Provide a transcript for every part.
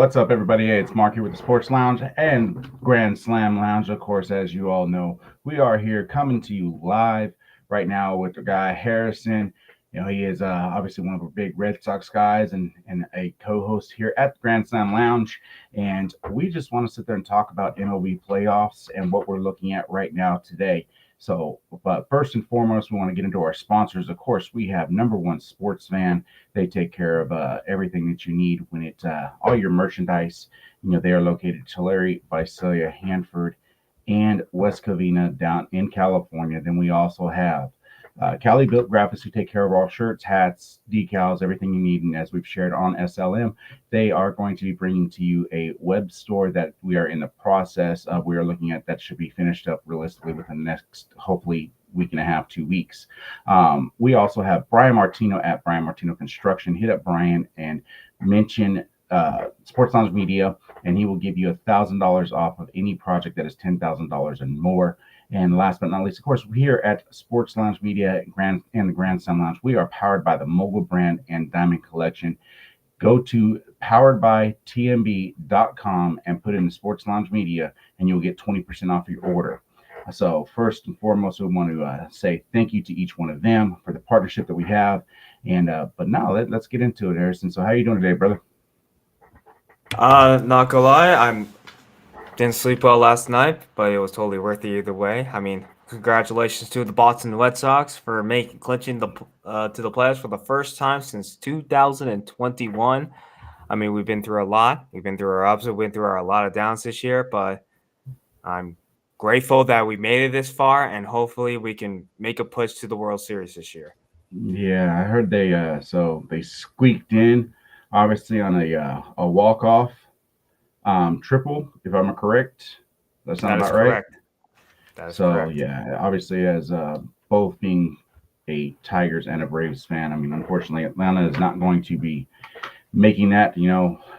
What's up, everybody? Hey, it's Mark here with the Sports Lounge and Grand Slam Lounge. Of course, as you all know, we are here coming to you live right now with the guy Harrison. He is obviously one of our big Red Sox guys and a co-host here at the Grand Slam Lounge. And we just want to sit there and talk about MLB playoffs and what we're looking at right now today. But first and foremost, we want to get into our sponsors. Of course, we have number one Sports Fan. They take care of everything that you need when it all your merchandise. They are located in Tulare, Visalia, Hanford, and West Covina down in California. Then we also have Cali Built Graphics, who take care of all shirts, hats, decals, everything you need. And as we've shared on SLM, they are going to be bringing to you a web store that we are in the process of. We are looking at that should be finished up realistically within the next, hopefully, week and a half, 2 weeks. We also have Brian Martino at Brian Martino Construction. Hit up Brian and mention Sports Lounge Media, and he will give you $1,000 off of any project that is $10,000 and more. And last but not least, of course, here at Sports Lounge Media and the Grand Slam Lounge, we are powered by the Mogul brand and Diamond Collection. Go to poweredbytmb.com and put in the Sports Lounge Media, and you'll get 20% off your order. So first and foremost, we want to say thank you to each one of them for the partnership that we have. And but now let's get into it, Harrison. So how are you doing today, brother? Not gonna lie, I didn't sleep well last night, but it was totally worth it either way. I mean, congratulations to the Boston Red Sox for clinching the to the playoffs for the first time since 2021. I mean, we've been through a lot. We've been through our ups, we've been through a lot of downs this year, but I'm grateful that we made it this far, and hopefully we can make a push to the World Series this year. Yeah, I heard they squeaked in, obviously on a walk off triple, if I'm correct. That sound That is about right. correct. That is So correct. yeah, obviously as both being a Tigers and a Braves fan, I mean, unfortunately, Atlanta is not going to be making that.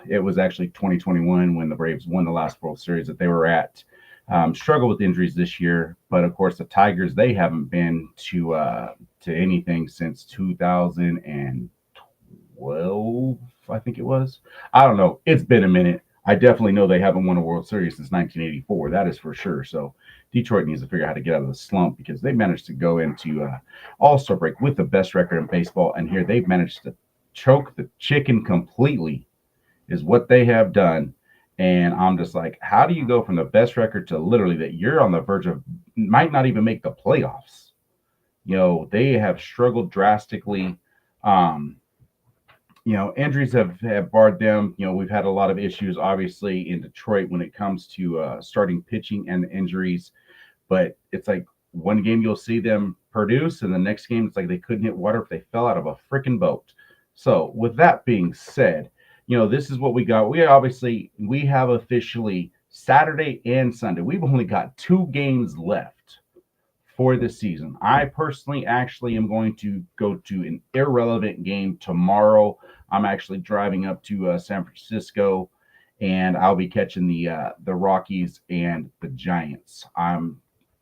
It was actually 2021 when the Braves won the last World Series that they were at. Struggle with injuries this year, but of course the Tigers, they haven't been to anything since 2012, I think it was. I don't know. It's been a minute. I definitely know they haven't won a World Series since 1984. That is for sure. So Detroit needs to figure out how to get out of the slump because they managed to go into All-Star break with the best record in baseball, and here they've managed to choke the chicken completely, is what they have done. And I'm just like, how do you go from the best record to literally that you're on the verge of might not even make the playoffs? They have struggled drastically. Um, Injuries have barred them. We've had a lot of issues, obviously, in Detroit when it comes to starting pitching and injuries. But it's like one game you'll see them produce, and the next game it's like they couldn't hit water if they fell out of a freaking boat. So, with that being said, this is what we got. We have officially Saturday and Sunday. We've only got 2 games left for the season. I personally actually am going to go to an irrelevant game tomorrow. I'm actually driving up to San Francisco, and I'll be catching the Rockies and the Giants. I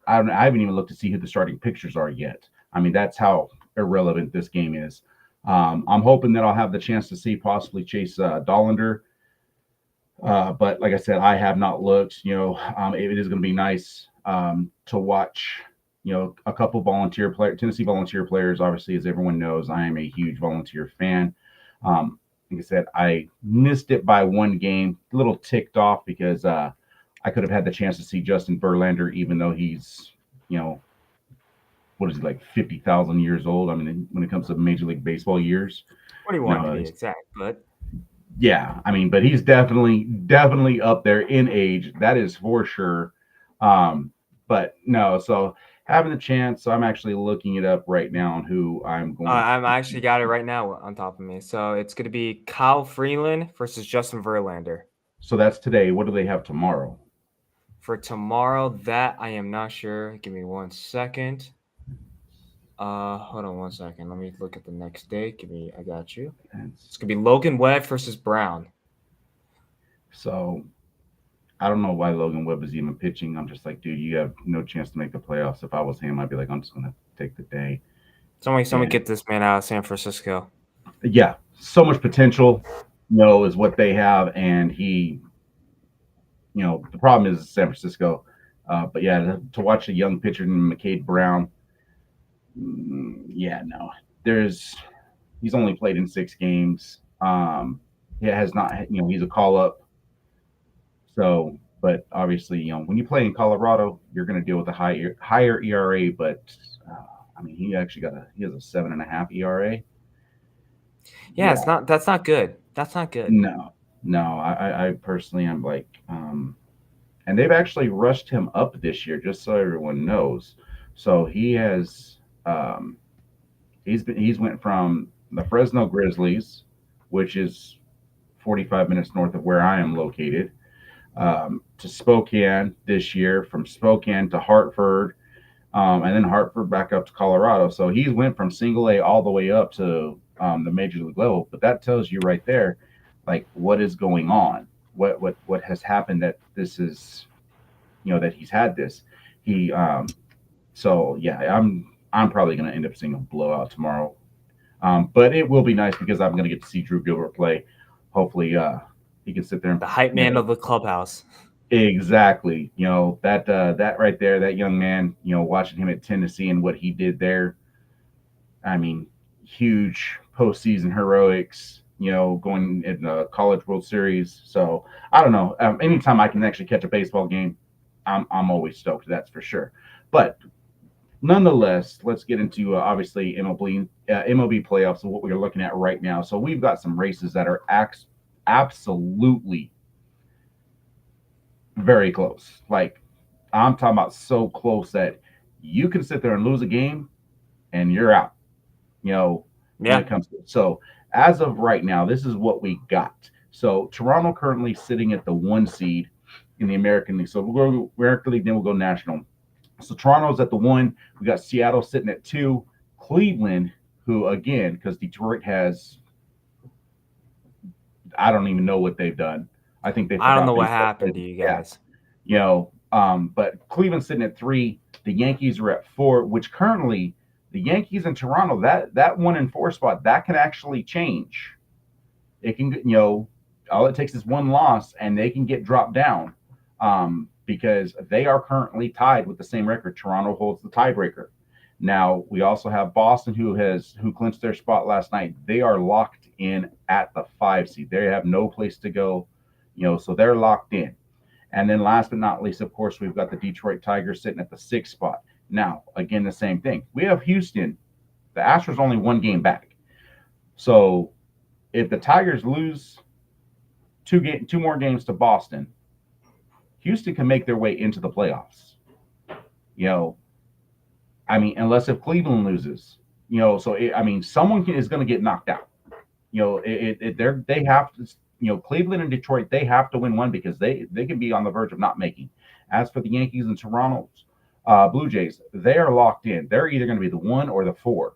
haven't even looked to see who the starting pitchers are yet. I mean, that's how irrelevant this game is. I'm hoping that I'll have the chance to see possibly Chase Dollander. But like I said, I have not looked. It is going to be nice to watch. A couple Tennessee volunteer players. Obviously, as everyone knows, I am a huge volunteer fan. Like I said, I missed it by one game, a little ticked off because I could have had the chance to see Justin Verlander, even though he's, what is he, like 50,000 years old? I mean, when it comes to Major League Baseball years, 21 to be exact, but yeah, I mean, but he's definitely up there in age. That is for sure. But no, so having the chance, so I'm actually looking it up right now on who I'm going I'm to. actually got it right now on top of me. So it's going to be Kyle Freeland versus Justin Verlander. So that's today. What do they have tomorrow? For tomorrow, that I am not sure. Give me 1 second. Hold on 1 second. Let me look at the next day. I got you. It's gonna be Logan Webb versus Brown. So I don't know why Logan Webb is even pitching. I'm just like, dude, you have no chance to make the playoffs. If I was him, I'd be like, I'm just gonna take the day. Someone And get this man out of San Francisco. yeah, so much potential. is what they have, and the problem is San Francisco. But yeah, to watch a young pitcher in McCade Brown, yeah, no, there's he's only played in 6 games. He has not, he's a call up. So, but obviously, when you play in Colorado, you're going to deal with a higher ERA. But I mean, he has a 7.5 ERA. Yeah, Yeah, that's not good. That's not good. no, no. I personally am like, and they've actually rushed him up this year, just so everyone knows. So um, he's went from the Fresno Grizzlies, which is 45 minutes north of where I am located, to Spokane this year, from Spokane to Hartford, and then Hartford back up to Colorado. So he went from single A all the way up to the major league level. But that tells you right there, like what is going on, what has happened that this is, that he's had this. He So yeah, I'm probably going to end up seeing a blowout tomorrow. But it will be nice because I'm going to get to see Drew Gilbert play. Hopefully, he can sit there and The hype man of the clubhouse. exactly, that right there, that young man, watching him at Tennessee and what he did there. I mean, huge postseason heroics. Going in the College World Series. So I don't know. Anytime I can actually catch a baseball game, I'm always stoked. That's for sure. But nonetheless, let's get into obviously MLB playoffs and what we're looking at right now. So we've got some races that are absolutely very close. Like I'm talking about so close that you can sit there and lose a game and you're out. You know, when Yeah. it comes to so as of right now, this is what we got. So Toronto currently sitting at the 1 seed in the American League. So we'll go American League, then we'll go national. So Toronto's at the 1. We got Seattle sitting at 2. Cleveland, who again, because Detroit has, I don't even know what they've done. I think they I don't forgot know what baseball. happened to you Yeah, guys. but Cleveland's sitting at 3. The Yankees are at 4, which currently the Yankees and Toronto, that 1 and 4 spot, that can actually change. It can, all it takes is one loss and they can get dropped down, because they are currently tied with the same record. Toronto holds the tiebreaker. Now we also have Boston, who clinched their spot last night. They are locked in at the 5 seed. They have no place to go, so they're locked in. And then last but not least, of course, we've got the Detroit Tigers sitting at the 6th spot. Now, again, the same thing. We have Houston. The Astros only 1 game back. So if the Tigers lose two more games to Boston, Houston can make their way into the playoffs. You know, I mean, unless if Cleveland loses, someone is going to get knocked out. They have to. Cleveland and Detroit, they have to win one because they can be on the verge of not making. As for the Yankees and Toronto's Blue Jays, they are locked in. They're either going to be the 1 or the 4.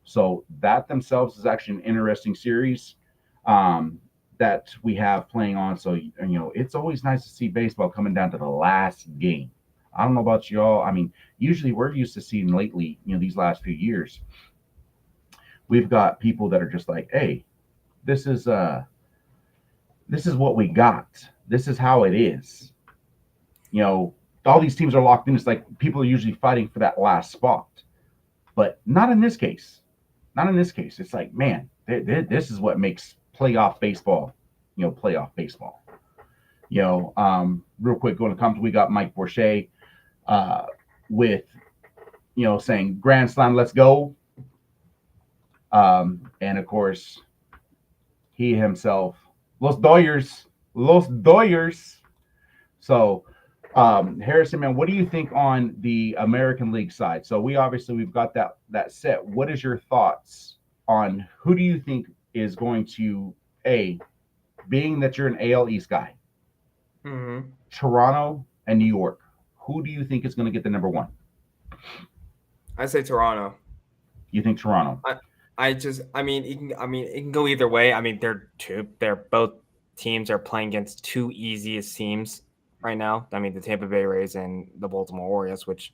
So that themselves is actually an interesting series, that we have playing on. So it's always nice to see baseball coming down to the last game. I don't know about y'all. I mean, usually we're used to seeing lately, these last few years, we've got people that are just like, hey, this is what we got. This is how it is. All these teams are locked in. It's like people are usually fighting for that last spot, but not in this case. Not in this case. It's like, man, this is what makes playoff baseball, playoff baseball. Real quick, going to come to, we got Mike Bourche, with, saying Grand Slam, let's go. And of course, he himself, Los Doyers, Los Doyers. So, Harrison, man, what do you think on the American League side? So we've got that set. What is your thoughts on who do you think is going to, being that you're an AL East guy, Toronto and New York, who do you think is going to get the number 1? I say Toronto. You think Toronto? It can go either way. I mean, they're both teams are playing against two easiest teams right now. I mean, the Tampa Bay Rays and the Baltimore Orioles, which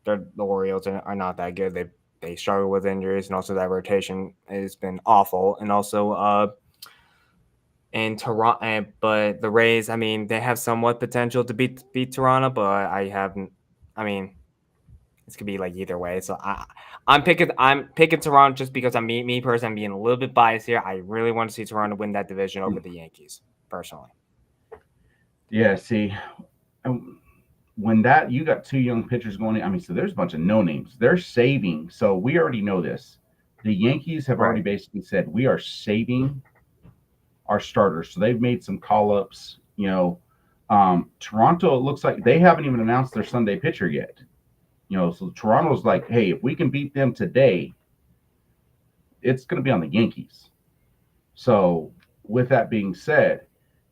the Orioles are not that good. They struggle with injuries, and also that rotation has been awful. And also, in Toronto, but the Rays, I mean, they have somewhat potential to beat Toronto, but I haven't. I mean, this could be like either way. So I'm picking Toronto just because me personally. I'm being a little bit biased here. I really want to see Toronto win that division over the Yankees personally. Yeah, see, um, when that you got two young pitchers going in, I mean, so there's a bunch of no names. They're saving. So we already know this. The Yankees have already Right. basically said we are saving our starters. So they've made some call ups. Toronto, it looks like they haven't even announced their Sunday pitcher yet. So Toronto's like, hey, if we can beat them today, it's going to be on the Yankees. So with that being said,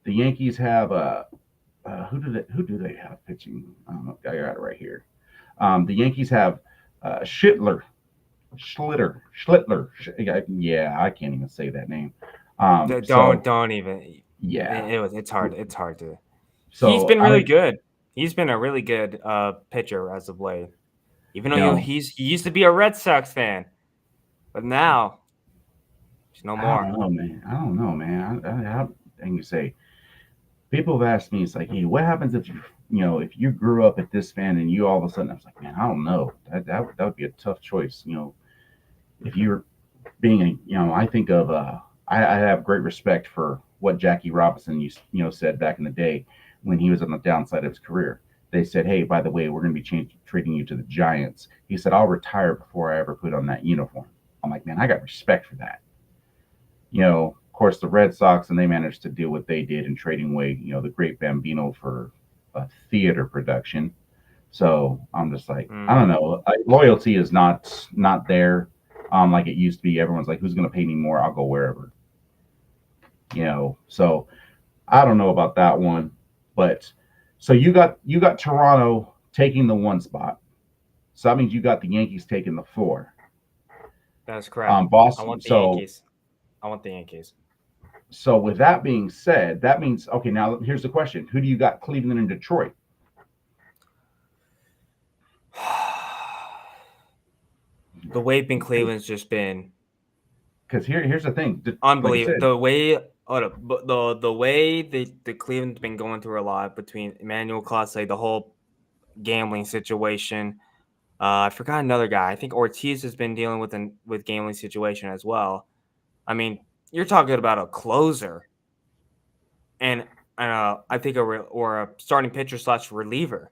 the Yankees have who do they have pitching? I got it right here. The Yankees have Schlitter. Yeah, I can't even say that name. Don't So don't even. yeah, It's hard. It's hard to. He's so been really good. He's been a really good pitcher as of late. Even though no, he used to be a Red Sox fan, but now he's no I more. don't know, man. I don't know, man. I can say people have asked me, it's like, hey, what happens if if you grew up at this fan and you all of a sudden, I was like, man, I don't know. That would be a tough choice. If you're being I think of I have great respect for what Jackie Robinson said back in the day when he was on the downside of his career. They said, hey, by the way, we're going to be trading you to the Giants. He said, I'll retire before I ever put on that uniform. I'm like, man, I got respect for that. Of course, the Red Sox, and they managed to do what they did in trading away, the great Bambino for a theater production. So I'm just like, I don't Mm. know. Loyalty is not there, like it used to be. Everyone's like, who's going to pay me more? I'll go wherever. So I don't know about that one, but so you got Toronto taking the one spot. So that means you got the Yankees taking the four. That's correct. I Boston. want the So Yankees. I want the Yankees. so with that being said, that means okay. Now here's the question: who do you got? Cleveland and Detroit. The way in Cleveland's just been Because here's the thing: like you unbelievable. said, The way the Cleveland's been going through a lot between Emmanuel Clase, the whole gambling situation. I forgot another guy. I think Ortiz has been dealing with gambling situation as well. I mean, you're talking about a closer and I think or a starting pitcher slash reliever.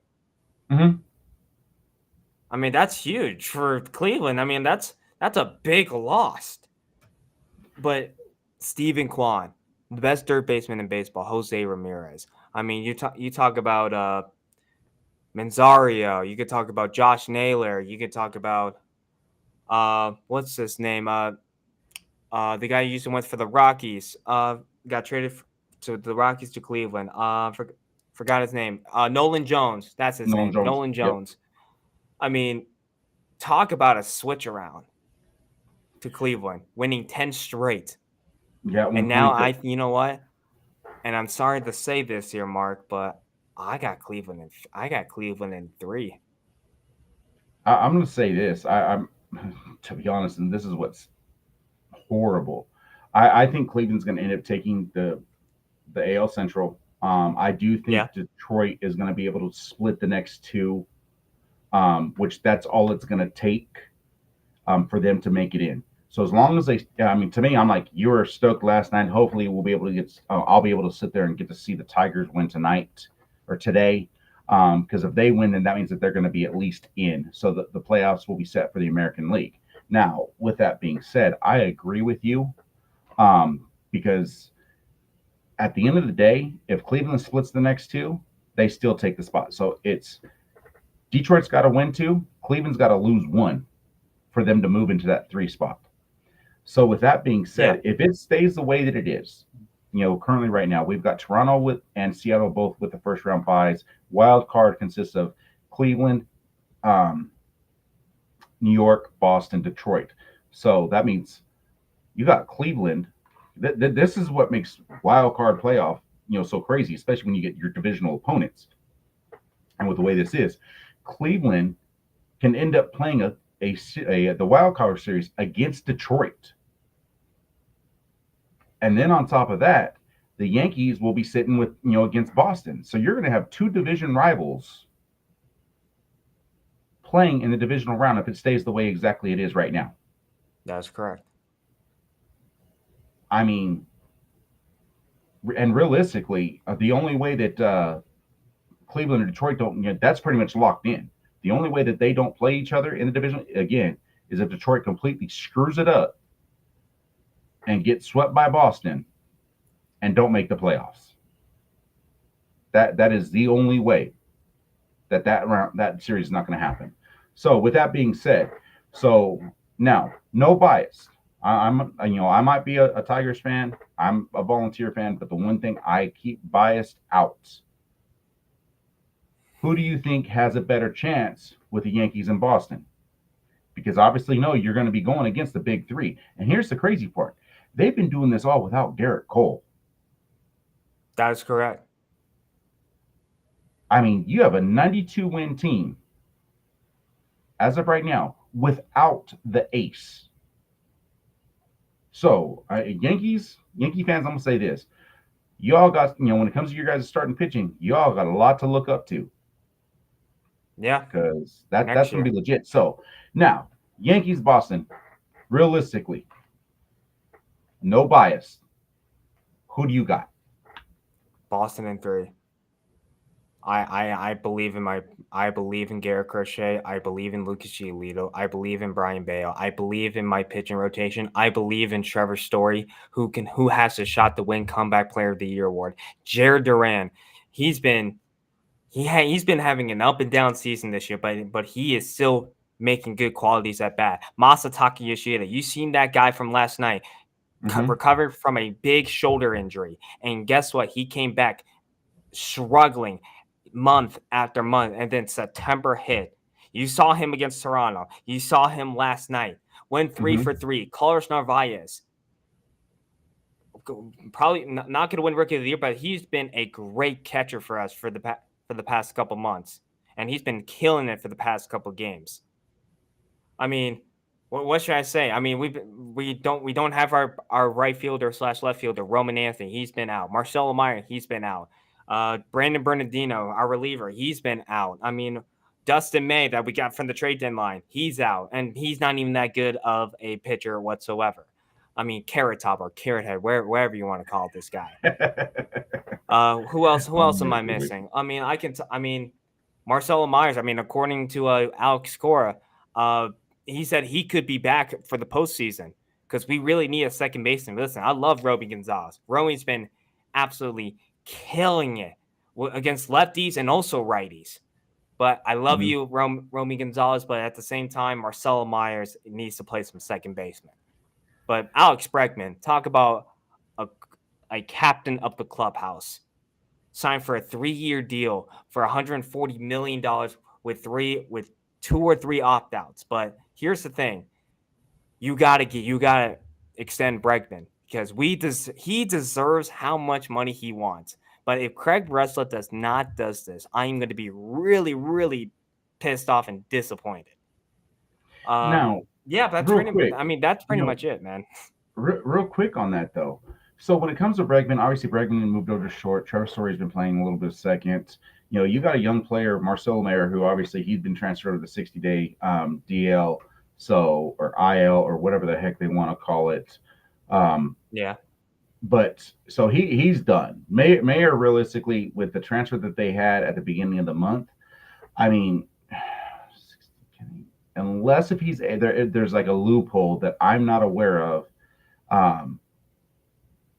mm-hmm. I mean, that's huge for Cleveland. I mean, that's a big loss. But Steven Kwan, the best dirt baseman in baseball, Jose Ramirez. I mean, you talk about Manzario. You could talk about Josh Naylor. You could talk about what's his name? The guy who used to went for the Rockies. Got traded to the Rockies to Cleveland. Forgot his name. Nolan Jones. That's his Nolan name. Jones. Nolan Yep. Jones. I mean, talk about a switch around to Cleveland, winning 10 straight. Yeah, at one And now point. you know what? And I'm sorry to say this here, Mark, but I got Cleveland in 3. I'm going to say this. I'm to be honest, and this is what's horrible. I think Cleveland's going to end up taking the AL Central. I do think Yeah. Detroit is going to be able to split the next two, which that's all it's going to take for them to make it in. So as long as I mean, to me, I'm like, you were stoked last night. Hopefully, we'll be able to I'll be able to sit there and get to see the Tigers win tonight or today. Because if they win, then that means that they're going to be at least in. So the playoffs will be set for the American League. Now, with that being said, I agree with you because at the end of the day, if Cleveland splits the next two, they still take the spot. So it's Detroit's got to win two, Cleveland's got to lose one for them to move into that three spot. So with that being Yeah. said, if it stays the way that it is, currently right now we've got Toronto with and Seattle both with the first round buys. Wild card consists of Cleveland, um, New York, Boston, Detroit. So that means you got Cleveland. This is what makes wild card playoff so crazy, especially when you get your divisional opponents. And with the way this is, Cleveland can end up playing the wild card series against Detroit. And then on top of that, the Yankees will be sitting with, against Boston. So you're going to have two division rivals playing in the divisional round if it stays the way exactly it is right now. That's correct. I mean, and realistically, the only way that Cleveland and Detroit don't, that's pretty much locked in. The only way that they don't play each other in the division, again, is if Detroit completely screws it up and gets swept by Boston and don't make the playoffs. That is the only way that series is not going to happen. So with that being said, so now no bias. I'm I might be a Tigers fan. I'm a volunteer fan, but the one thing I keep biased out. Who do you think has a better chance with the Yankees in Boston? Because obviously, no, you're going to be going against the big three. And here's the crazy part: they've been doing this all without Garrett Cole. That is correct. I mean, you have a 92 win team as of right now without the ace. So, Yankee fans, I'm gonna say this: y'all got, when it comes to your guys starting pitching, y'all got a lot to look up to. Yeah. Because Next that's gonna year. be legit. So now, Yankees, Boston, realistically, no bias. Who do you got? Boston in 3. I believe in Garrett Crochet. I believe in Lucas Giolito. I believe in Brian Bale. I believe in my pitching rotation. I believe in Trevor Story, who has a shot to win Comeback Player of the Year award. Jared Duran, he's been having an up and down season this year, but he is still making good qualities at bat. Masataka Yoshida, you seen that guy from last night, Mm-hmm. recovered from a big shoulder injury, and guess what? He came back struggling month after month, and then September hit. You saw him against Toronto. You saw him last night. Went 3 Mm-hmm. for 3. Carlos Narvaez, probably not going to win Rookie of the Year, but he's been a great catcher for us for the past couple months, and he's been killing it for the past couple games. I mean, what should I say? I mean, we don't have our right fielder / left fielder Roman Anthony. He's been out. Marcelo Meyer. He's been out. Brandon Bernardino, our reliever. He's been out. I mean, Dustin May that we got from the trade deadline. He's out, and he's not even that good of a pitcher whatsoever. I mean, Carrot Top or Carrot Head, wherever you want to call this guy. Who else? Who else am I missing? I mean, I mean, Marcelo Myers. I mean, according to Alex Cora, he said he could be back for the postseason because we really need a second baseman. Listen, I love Roby Gonzalez. Roby's been absolutely killing it against lefties and also righties. But I love Mm-hmm. you, Romy Gonzalez. But at the same time, Marcelo Myers needs to play some second baseman. But Alex Bregman, talk about a, a captain of the clubhouse, signed for a 3-year deal for $140 million with 2 or 3 opt-outs. But here's the thing. You gotta extend Bregman because he deserves how much money he wants. But if Craig Breslow does this, I am going to be really, really pissed off and disappointed. Now, Yeah, that's real pretty. quick, I mean, that's you pretty know, much it, man. real quick on that though. So when it comes to Bregman, obviously Bregman moved over to short. Trevor Story's been playing a little bit of second. You got a young player, Marcelo Mayer, who obviously he's been transferred to the 60-day DL, so or IL or whatever the heck they want to call it. Um, Yeah, but so he's done. Mayer realistically with the transfer that they had at the beginning of the month. I mean, unless if there's like a loophole that I'm not aware of. Um,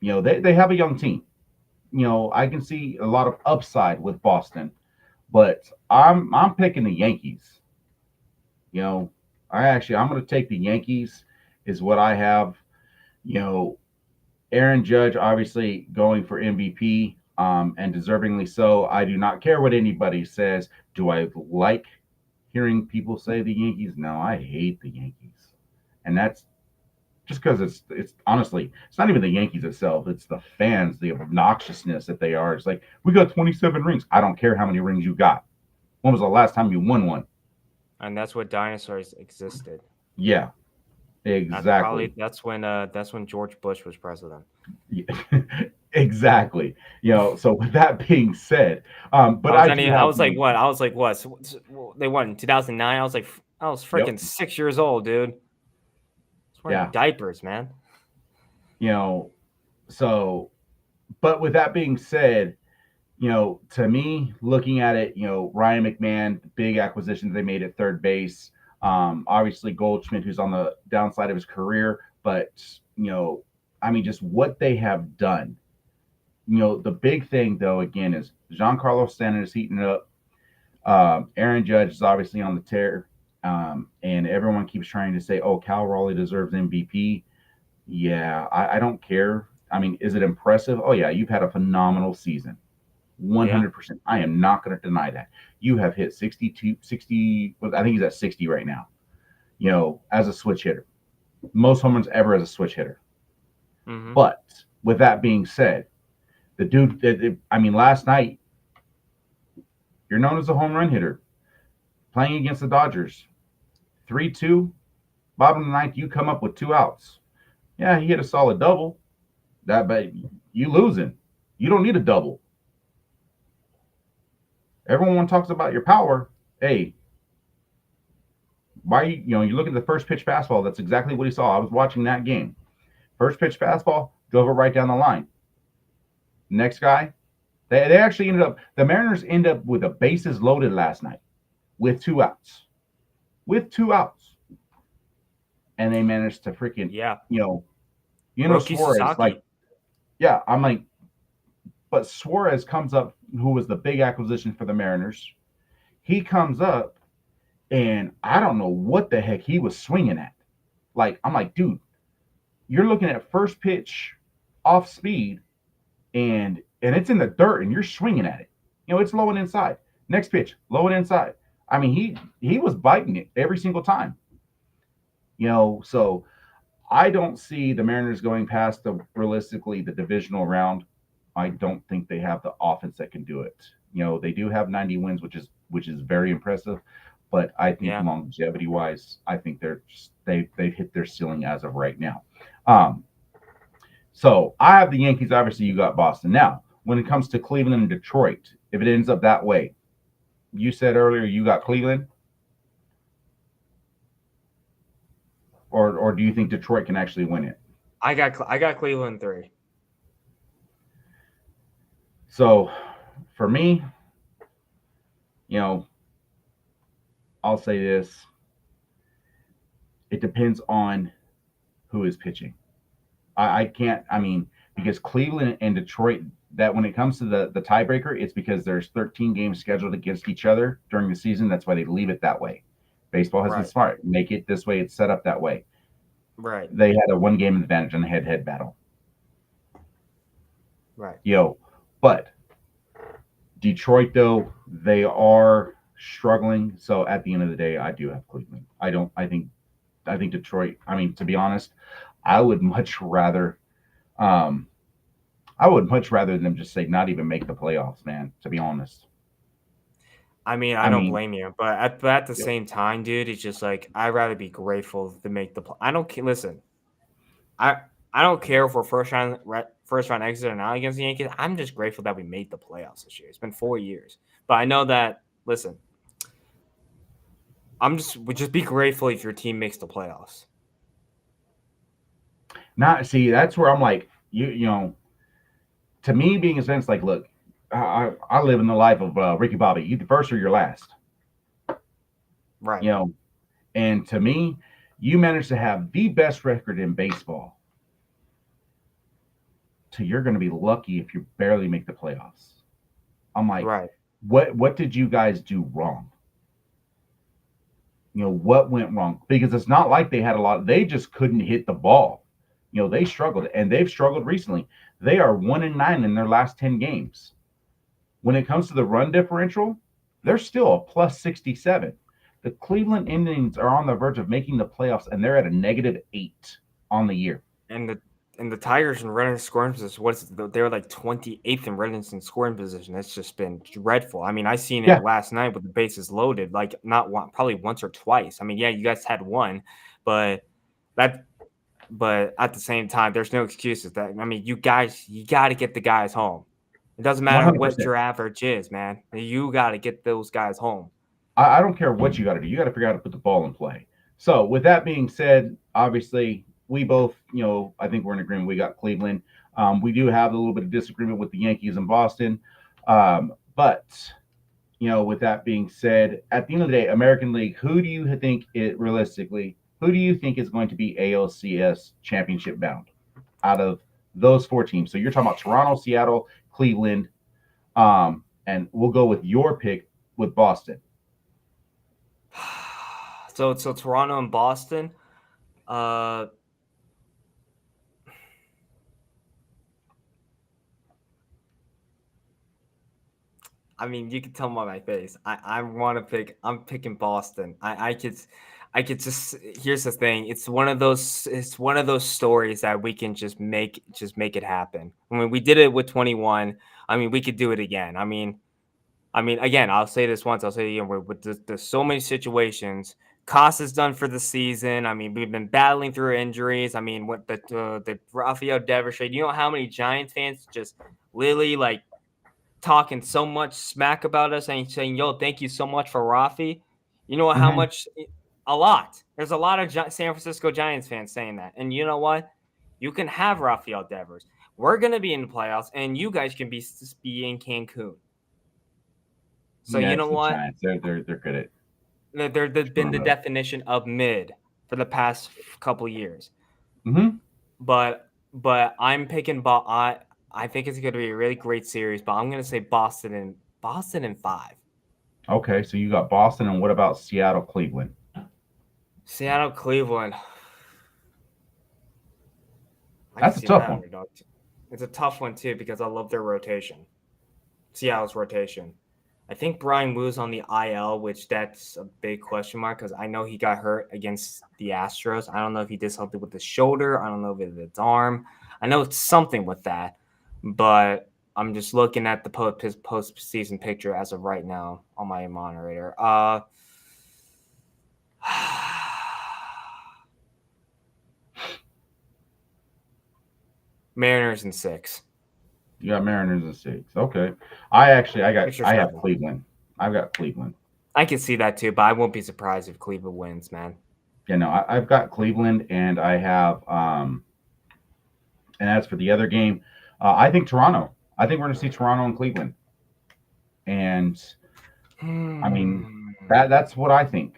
they have a young team. I can see a lot of upside with Boston, but I'm picking the Yankees. You know, I'm going to take the Yankees is what I have. You know, Aaron Judge obviously going for MVP, and deservingly so. I do not care what anybody says. Do I like hearing people say the Yankees? No, I hate the Yankees, and that's just because it's honestly it's not even the Yankees itself. It's the fans, the obnoxiousness that they are. It's like we got 27 rings. I don't care how many rings you got. When was the last time you won one? and that's what dinosaurs existed. Yeah, exactly. That's when George Bush was president. exactly. So with that being said, but I do I have was like, what? I was like, what? They won in 2009. I was yep, freaking 6 years old, dude. I was wearing yeah, diapers, man. you know, so, but with that being said, to me, looking at it, Ryan McMahon, big acquisitions they made at third base. Obviously Goldschmidt, who's on the downside of his career, but I mean, just what they have done. The big thing though, again, is Giancarlo Stanton is heating up. Aaron Judge is obviously on the tear, and everyone keeps trying to say, "Oh, Cal Raleigh deserves MVP." Yeah, I don't care. I mean, is it impressive? Oh yeah, you've had a phenomenal season. Yeah. 100%. I am not going to deny that. You have hit 62, 60. Well, I think he's at 60 right now, as a switch hitter. Most home runs ever as a switch hitter. Mm-hmm. But with that being said, the dude, I mean, last night, you're known as a home run hitter playing against the Dodgers. 3-2, bottom of the ninth, you come up with 2 outs. Yeah, he hit a solid double. But you losing. You don't need a double. Everyone talks about your power. Hey, why you look at the first pitch fastball? That's exactly what he saw. I was watching that game. First pitch fastball, drove it right down the line. Next guy, they actually ended up. The Mariners end up with the bases loaded last night with 2 outs. With 2 outs, and they managed to freaking Yeah. Roki Suarez, like, Sasaki. yeah, I'm like, but Suarez comes up, who was the big acquisition for the Mariners. He comes up, and I don't know what the heck he was swinging at. Like, I'm like, dude, you're looking at first pitch off speed, and it's in the dirt, and you're swinging at it. It's low and inside. Next pitch, low and inside. I mean, he was biting it every single time. So I don't see the Mariners going past realistically the divisional round. I don't think they have the offense that can do it. They do have 90 wins, which is very impressive, but I think Yeah. longevity wise, I think they've hit their ceiling as of right now. Um, so I have the Yankees. Obviously, you got Boston. Now, when it comes to Cleveland and Detroit, if it ends up that way, you said earlier you got Cleveland, or do you think Detroit can actually win it? I got Cleveland 3. So for me, you know, I'll say this. It depends on who is pitching. I can't, I mean, because Cleveland and Detroit, that when it comes to the tiebreaker, it's because there's 13 games scheduled against each other during the season. That's why they leave it that way. Baseball has been Right. smart. Make it this way. It's set up that way. Right. They had a 1 game advantage on the head-to-head battle. Right. But Detroit, though, they are struggling. So at the end of the day, I do have Cleveland. I don't. I think Detroit. I mean, to be honest, I would much rather. Um, I would much rather them just say not even make the playoffs, man. To be honest. I mean, I I don't mean, blame you, but at the yep. same time, dude, it's just like I'd rather be grateful to make I don't care. Listen, I I don't care if we're first round exit or not against the Yankees. I'm just grateful that we made the playoffs this year. It's been 4 years, but I know that. Listen, would just be grateful if your team makes the playoffs. Not see. That's where I'm like, to me being a sense like, look, I live in the life of Ricky Bobby. You the first or your last. Right. You know, and to me, you managed to have the best record in baseball. So you're going to be lucky if you barely make the playoffs. I'm like, Right. what did you guys do wrong? What went wrong? Because it's not like they had a lot. They just couldn't hit the ball. They struggled, and they've struggled recently. They are 1-9 in their last 10 games. When it comes to the run differential, they're still a plus 67. The Cleveland Indians are on the verge of making the playoffs, and they're at a -8 on the year. And the Tigers in running scoring position. They're like 28th in running in scoring position. It's just been dreadful. I mean, I seen it Yeah, last night with the bases loaded, like not one, probably once or twice. I mean, yeah, you guys had one, but that But at the same time, there's no excuses. That I mean, you got to get the guys home. It doesn't matter what 100%. your average is, man. You got to get those guys home. I don't care what you got to do. You got to figure out how to put the ball in play. So, with that being said, obviously, we both, I think we're in agreement. We got Cleveland. We do have a little bit of disagreement with the Yankees in Boston. But, with that being said, at the end of the day, American League, who do you think it realistically, who do you think is going to be ALCS championship bound out of those four teams? So, you're talking about Toronto, Seattle, Cleveland, and we'll go with your pick with Boston. So Toronto and Boston. I mean, you can tell by my face. I want to pick. I'm picking Boston. I could just. Here's the thing. It's one of those. It's one of those stories that we can just make it happen. I mean, we did it with 21. I mean, we could do it again. I mean, again, I'll say this once. I'll say it again. There's so many situations. Cost is done for the season. I mean, we've been battling through injuries. I mean, what the Rafael Devers trade. You know how many Giants fans just literally like talking so much smack about us and saying, "Yo, thank you so much for Rafi." You know how Mm-hmm. much? A lot. There's a lot of San Francisco Giants fans saying that, and you know what? You can have Rafael Devers. We're gonna be in the playoffs, and you guys can be in Cancun. So Yeah, you it's know the what? Giants. They're good at They've been screwing the it up. definition of mid for the past couple years. Mm-hmm. But I'm picking. I think it's going to be a really great series. But I'm going to say Boston in 5. Okay, so you got Boston, and what about Seattle, Cleveland? Seattle, Cleveland. I can That's a see that tough one. underdog. It's a tough one too because I love their rotation. Seattle's rotation. I think Brian Wu's on the IL, which that's a big question mark because I know he got hurt against the Astros. I don't know if he did something with his shoulder. I don't know if it's his arm. I know it's something with that, but I'm just looking at the his postseason picture as of right now on my monitor. Mariners in 6. You got Mariners in 6. Okay, Picture I have 7. Cleveland. I've got Cleveland. I can see that too, but I won't be surprised if Cleveland wins, man. Yeah, no, I've got Cleveland, and I have and as for the other game, I think Toronto. I think we're going to see Toronto and Cleveland, and I mean that's what I think.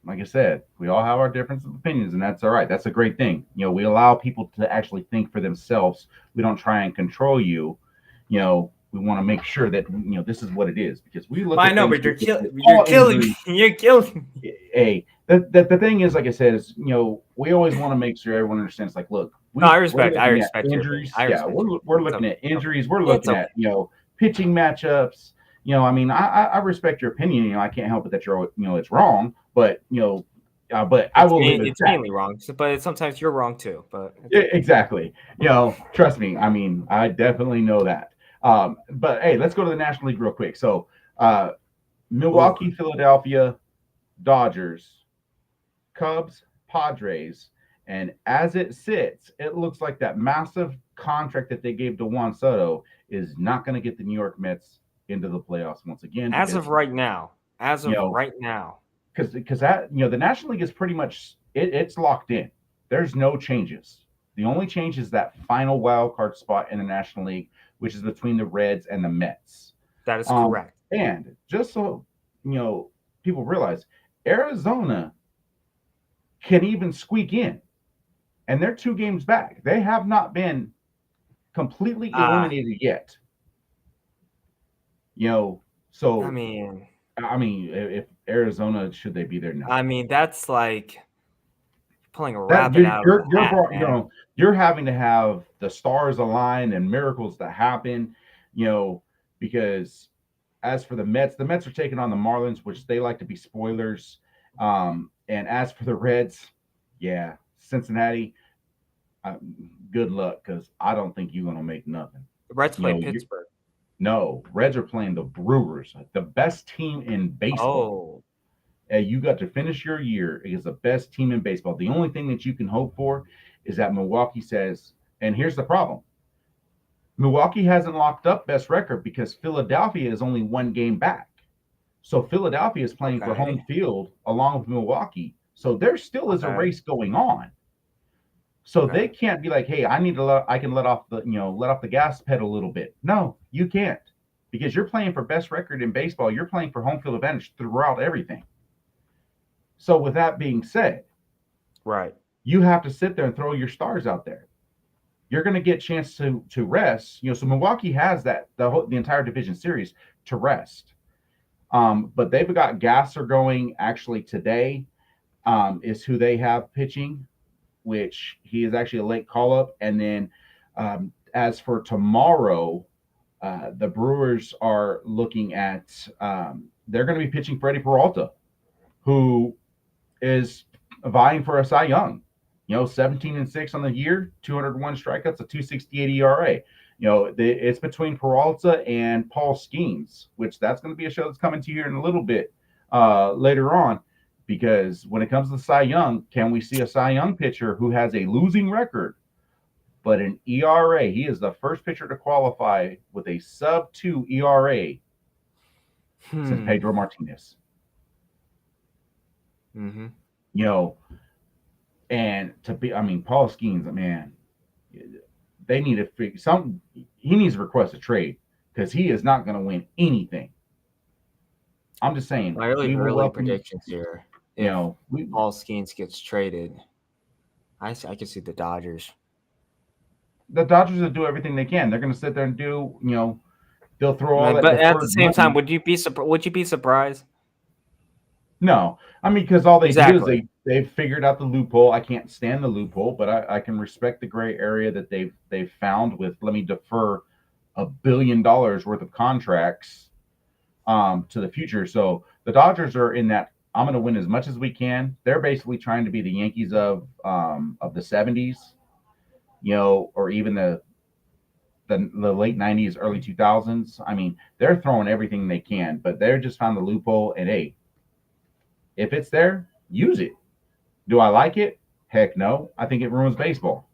Like I said, we all have our difference of opinions, and that's all right. That's a great thing. We allow people to actually think for themselves. We don't try and control you. We want to make sure that this is what it is because we look I at know, things but with you're all killing me. injuries. You're killing me. Hey, the thing is, like I said, is we always want to make sure everyone understands. Like, look, No, we're I looking at respect your opinion. injuries. I Yeah, respect your we're opinion. It's looking okay. at injuries. We're It's looking okay. at pitching matchups. I mean, I respect your opinion. I can't help it that you're it's wrong, but but I will leave it at It's that. mainly wrong, but sometimes you're wrong too. But Yeah, exactly. Trust me. I mean, I definitely know that. But hey, let's go to the National League real quick. So, ooh, Milwaukee, Philadelphia, Dodgers, Cubs, Padres, and as it sits, it looks like that massive contract that they gave to Juan Soto is not going to get the New York Mets into the playoffs once again as of because right now, you know because that the National League is pretty much it's locked in. There's no changes. The only change is that final wild card spot in the National League, which is between the Reds and the Mets. that is correct. And just so people realize, Arizona can even squeak in, and they're 2 games back. They have not been completely Uh, eliminated yet. I So mean, I mean, if Arizona should they be there? No. that's like pulling a That rabbit out of the you're hat, man. you're having to have the stars align and miracles to happen, you know, because as for the Mets are taking on the Marlins, which they like to be spoilers. And as for the Reds, yeah, Cincinnati, uh, good luck because I don't think you're gonna make nothing. The Reds You play know, you Pittsburgh. no Reds are playing the Brewers, the best team in baseball. Oh, You got to finish your year against the best team in baseball. The only thing that you can hope for is that Milwaukee says, and here's the problem: Milwaukee hasn't locked up best record because Philadelphia is only 1 game back. So Philadelphia is playing for home Okay. field along with Milwaukee. So there still is a Okay. race going on. So they Okay. can't be like, hey, I can let off the gas pedal a little bit. No, you can't, because you're playing for best record in baseball. You're playing for home field advantage throughout everything. So with that being said, Right. you have to sit there and throw your stars out there. You're going to get a chance to rest. So Milwaukee has that the entire division series to rest. But they've got Gasser going actually today. Is who they have pitching, which he is actually a late call up. And then as for tomorrow, the Brewers are looking at they're going to be pitching Freddie Peralta, who is vying for a Cy Young. 17-6 on the year, 201 strikeouts, a 268 ERA. It's between Peralta and Paul Skeens, which that's going to be a show that's coming to you here in a little bit later on. Because when it comes to Cy Young, can we see a Cy Young pitcher who has a losing record, but an ERA? He is the first pitcher to qualify with a sub-2 ERA since Pedro Martinez. Mm-hmm. And Paul Skeens, man, they need to figure something. He needs to request a trade because he is not going to win anything. I'm just saying, My we will early welcome. predictions here. If We Paul Skeens gets traded, I can see the Dodgers. the Dodgers will do everything they can. They're going to sit there and do. They'll throw all that But at the deferred same time, money. would you be surprised? No, because all they do is Exactly. they've figured out the loophole. I can't stand the loophole, but I can respect the gray area that they've found with, let me defer $1 billion worth of contracts to the future. So the Dodgers are in that I'm going to win as much as we can. They're basically trying to be the Yankees of the 70s, or even the late 90s, early 2000s. They're throwing everything they can, but they're just found the loophole. And hey, if it's there, use it. Do I like it? Heck no. I think it ruins baseball.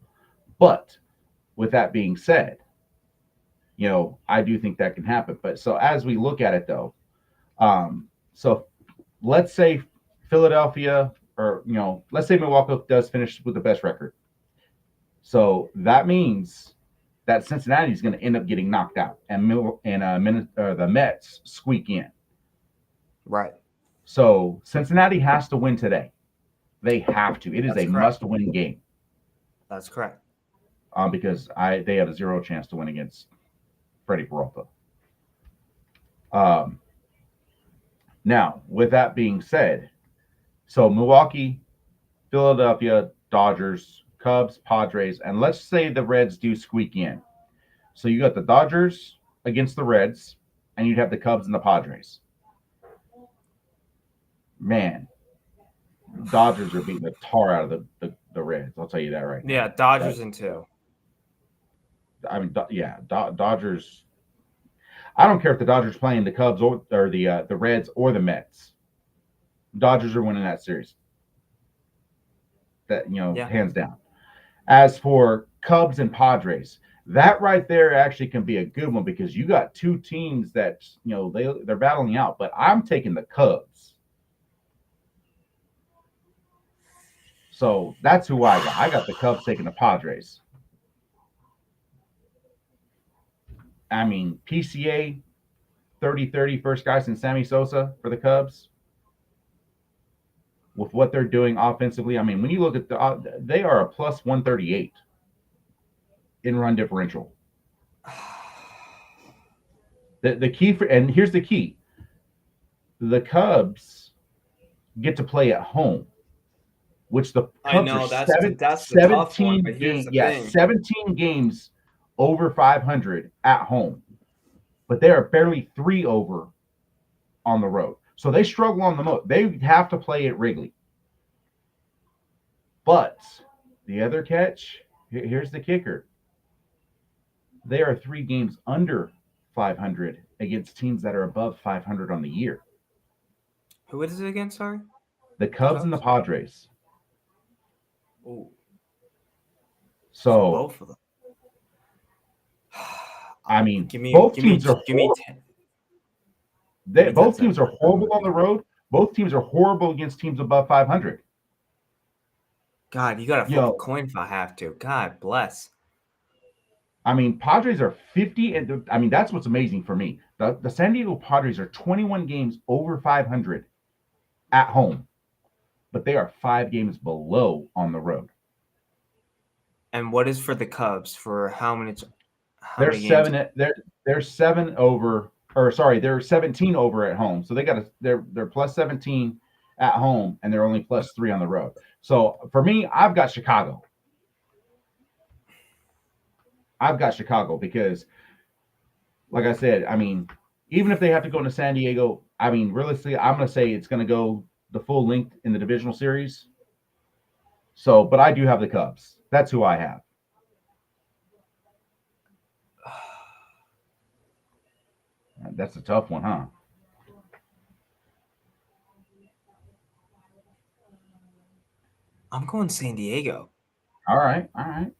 But with that being said, I do think that can happen. But so as we look at it though, so let's say Philadelphia, or let's say Milwaukee does finish with the best record. So that means that Cincinnati is going to end up getting knocked out, and the Mets squeak in. Right. So Cincinnati has to win today. They have to. It is That's a correct. must-win game. That's correct. Because they have a 0 chance to win against Freddie Peralta. Now, with that being said, so Milwaukee, Philadelphia, Dodgers, Cubs, Padres, and let's say the Reds do squeak in. So you got the Dodgers against the Reds, and you'd have the Cubs and the Padres. Man, Dodgers are beating the tar out of the Reds. I'll tell you that right now. Yeah, Dodgers in 2. Dodgers. I don't care if the Dodgers playing the Cubs or the Reds or the Mets. Dodgers are winning that series. That hands down. As for Cubs and Padres, that right there actually can be a good one because you got two teams that they're battling out. But I'm taking the Cubs. So that's who I got. I got the Cubs taking the Padres. PCA 30-30 first guy since Sammy Sosa for the Cubs. With what they're doing offensively, when you look at they are a plus 138 in run differential. The key and here's the key: the Cubs get to play at home, which the Cubs are that's the tough one. 17 But here's the games, thing. 17 games over 500 at home, but they are barely 3 over on the road. So they struggle on the road. They have to play at Wrigley. But the other catch, here's the kicker: they are 3 games under 500 against teams that are above 500 on the year. Who is it again? Sorry, The the Cubs and the Cubs. Padres. Oh, so So both of them. I mean, Give me, both give me, teams are give me, horrible. give me 10 Both teams seconds. are horrible on the road. Both teams are horrible against teams above 500. God, you gotta You flip a know, coin if I have to. God bless. I mean, Padres are 50, and I mean that's what's amazing for me. The San Diego Padres are 21 games over 500 at home, but they are 5 games below on the road. And what is for the Cubs? For how many? How They're many games? seven. They're 7 over, or sorry, they're 17 over at home. So they're plus 17 at home, and they're only plus 3 on the road. So for me, I've got Chicago. I've got Chicago because, like I said, I mean, even if they have to go into San Diego, I mean, realistically, I'm going to say it's going to go the full length in the divisional series. So, but I do have the Cubs. That's who I have. That's a tough one, huh? I'm going San Diego. All right, all right.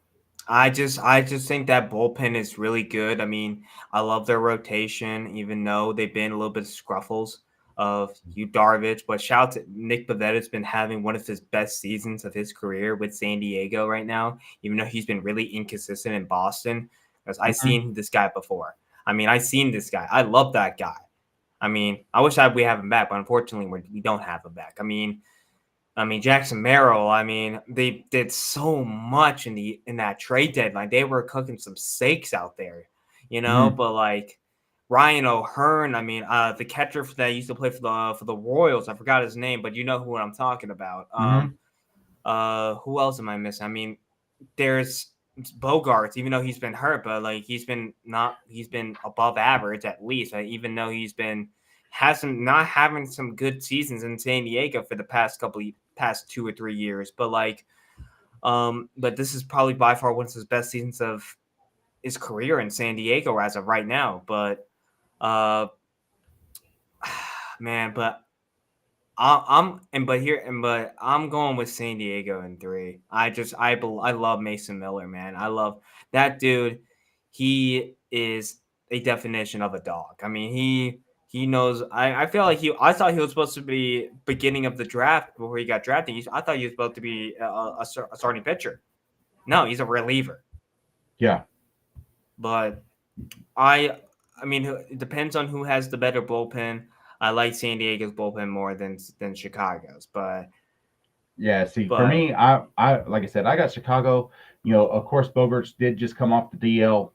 I just think that bullpen is really good. I mean, I love their rotation, even though they've been a little bit of scruffles of Yu Darvish. But shout out to Nick Pavetta's been having one of his best seasons of his career with San Diego right now, even though he's been really inconsistent in Boston. Because I've Mhm. seen this guy before. I mean, I've seen this guy. I love that guy. I mean, I wish we have him back, but unfortunately, we don't have him back. I mean, Jackson Merrill. I mean, they did so much in that trade deadline. They were cooking some steaks out there, you know. Mhm. But like Ryan O'Hearn, I mean, the catcher that used to play for the Royals. I forgot his name, but you know who I'm talking about. Mhm. Who else am I missing? I mean, there's Bogarts, even though he's been hurt, but like he's been above average at least. Even though he's been hasn't not having some good seasons in San Diego for the past 2 or 3 years. But like, but this is probably by far one of his best seasons of his career in San Diego as of right now. But uh, man, but but I'm going with San Diego in three. I love Mason Miller, man. I love that dude. He is a definition of a dog. I mean, he knows. I feel like I thought he was supposed to be beginning of the draft before he got drafted. I thought he was supposed to be a starting pitcher. No, he's a reliever. Yeah. But I mean, it depends on who has the better bullpen. I like San Diego's bullpen more than Chicago's, Yeah. See, for but me, I like I said, I got Chicago. You know, of course, Bogarts did just come off the DL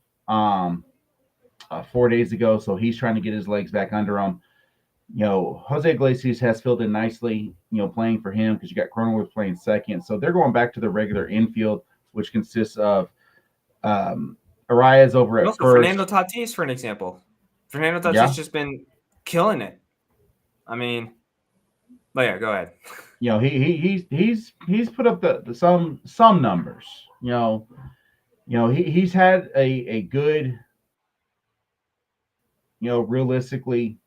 4 days ago, so he's trying to get his legs back under him. You know, Jose Iglesias has filled in nicely. You know, playing for him because you got Cronenworth playing second, so they're going back to the regular infield, which consists of Arias over and at also Fernando first. Tatis, for an example. Fernando Tatis Yeah. just been killing it. I mean, but yeah, go ahead. You know, he's put up the some numbers. He's had a good, realistically,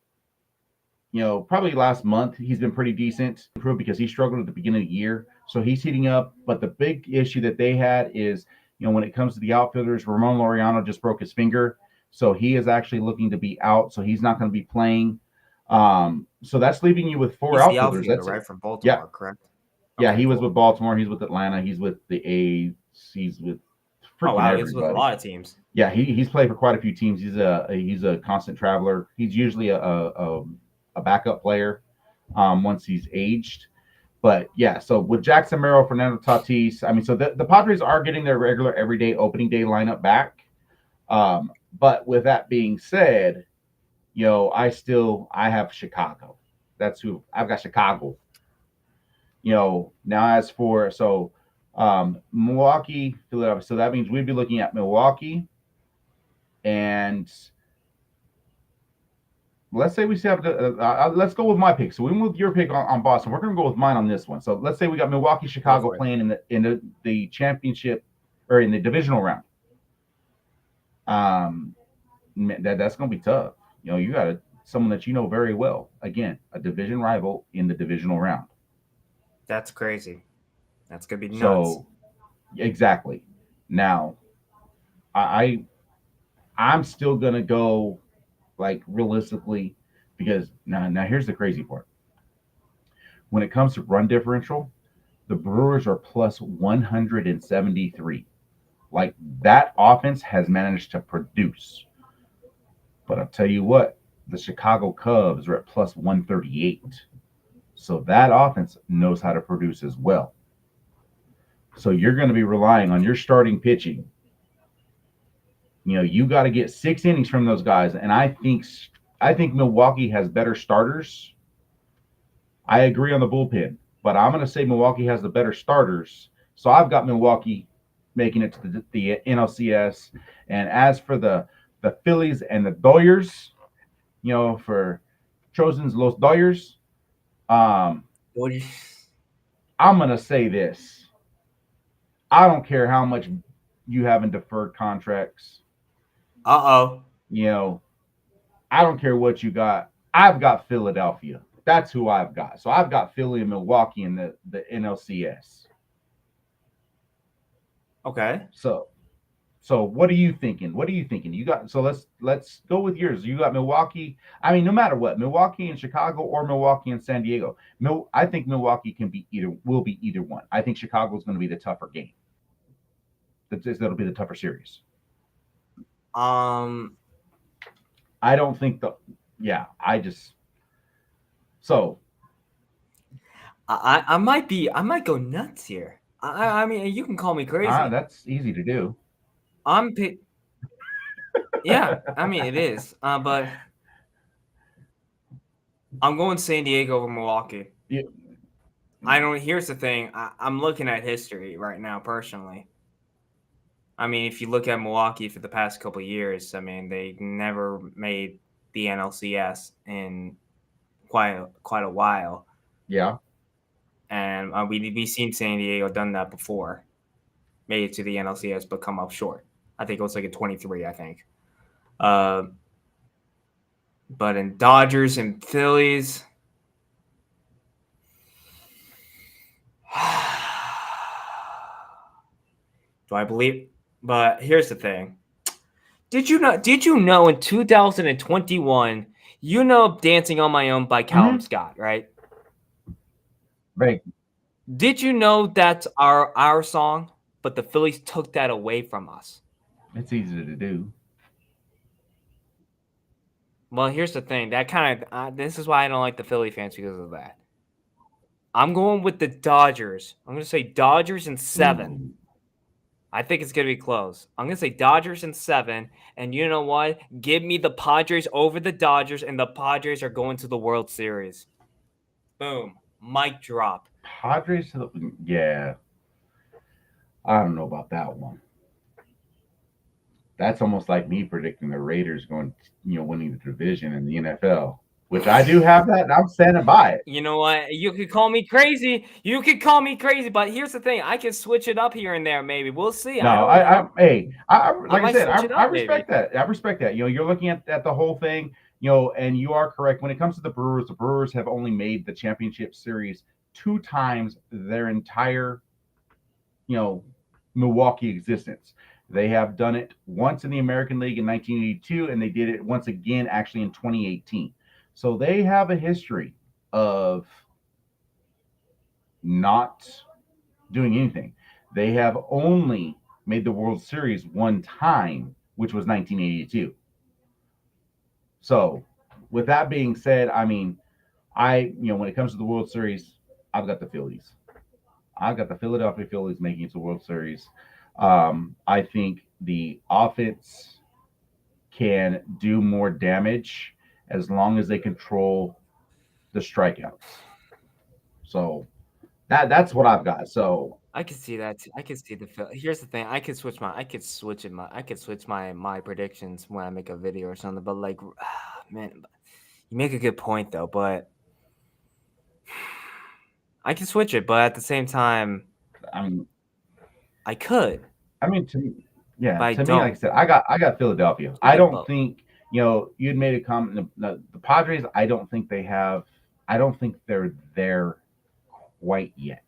probably last month he's been pretty decent, improved because he struggled at the beginning of the year. So he's heating up. But the big issue that they had is, when it comes to the outfielders, Ramon Laureano just broke his finger. So he is actually looking to be out. So he's not going to be playing. So that's leaving you with four He's the outfielders. outfielder, That's it. right, from Yeah. Baltimore, correct? Yeah. Okay, He was cool. with Baltimore. He's with Atlanta. He's with the A's. He's with Oh freaking wow, he's with a everybody. lot of teams. Yeah, he's played for quite a few teams. He's a constant traveler. He's usually a backup player once he's aged. But yeah, so with Jackson Merrill, Fernando Tatis, I mean, so the Padres are getting their regular everyday opening day lineup back. But with that being said, I have Chicago. That's who I've got. Chicago. Now as for Milwaukee, Philadelphia. So that means we'd be looking at Milwaukee and let's say we have to, let's go with my pick. So we moved your pick on Boston. We're going to go with mine on this one. So let's say we got Milwaukee, Go Chicago for it. playing in the championship or in the divisional round. That's going to be tough. You got someone that you know very well. Again, a division rival in the divisional round. That's crazy. That's gonna be nuts. So exactly. Now, I I'm still gonna go like realistically because now here's the crazy part. When it comes to run differential, the Brewers are plus 173. Like that offense has managed to produce. But I'll tell you what, the Chicago Cubs are at plus 138. So that offense knows how to produce as well. So you're going to be relying on your starting pitching. You got to get 6 innings from those guys, and I think Milwaukee has better starters. I agree on the bullpen, but I'm going to say Milwaukee has the better starters. So I've got Milwaukee making it to the NLCS. And as for the Phillies and the Doyers, for Trojans Los Doyers, um, What do you? I'm going to say this. I don't care how much you have in deferred contracts. Uh-oh. You know, I don't care what you got. I've got Philadelphia. That's who I've got. So I've got Philly and Milwaukee in the NLCS. Okay. So what are you thinking? What are you thinking? You got so let's go with yours. You got Milwaukee. I mean, no matter what, Milwaukee and Chicago or Milwaukee and San Diego. I think Milwaukee will be either one. I think Chicago is going to be the tougher game. That'll be the tougher series. Um, I don't think the yeah. I just so I might go nuts here. I mean, you can call me crazy. that's easy to do. I'm pick. Yeah, I mean it is. But I'm going San Diego over Milwaukee. Yeah. I don't. Here's the thing. I'm looking at history right now, personally. I mean, if you look at Milwaukee for the past couple of years, I mean, they never made the NLCS in quite a while, Yeah. and we seen San Diego done that before, made it to the NLCS but come up short. I think it was like a 23. I think. Uh, but in Dodgers and Phillies, do I believe? But here's the thing. Did you know in 2021, Dancing on My Own by Callum Mm-hmm. Scott, right? Right. Did you know that's our song, but the Phillies took that away from us? It's easy to do. Well, here's the thing. That kind of this is why I don't like the Philly fans because of that. I'm going with the Dodgers. I'm going to say Dodgers in 7. Ooh. I think it's going to be close. I'm going to say Dodgers in 7. And you know what? Give me the Padres over the Dodgers, and the Padres are going to the World Series. Boom. Mic drop. Padres, yeah. I don't know about that one. That's almost like me predicting the Raiders winning the division in the NFL, which I do have that, and I'm standing by it. You know what? You could call me crazy. You could call me crazy, but here's the thing: I can switch it up here and there. Maybe we'll see. No, I don't know. hey, like I might said, switch it I up, maybe. respect that. I respect that. You're looking at the whole thing, and you are correct. When it comes to the Brewers have only made the championship series 2 times their entire, Milwaukee existence. They have done it once in the American League in 1982, and they did it once again actually in 2018. So they have a history of not doing anything. They have only made the World Series one time, which was 1982. So, with that being said, I mean, when it comes to the World Series, I've got the Phillies. I've got the Philadelphia Phillies making it to the World Series. I think the offense can do more damage as long as they control the strikeouts. So that's what I've got. So I can see that. I can see the. Here's the thing. I could switch my. I could switch my predictions when I make a video or something. But like, man, you make a good point though. But I can switch it. But at the same time, I mean, I could. to me, yeah, But I to me, like I don't. said, I got Philadelphia. We I get don't both. think You'd made a comment. The Padres, I don't think they have. I don't think they're there quite yet.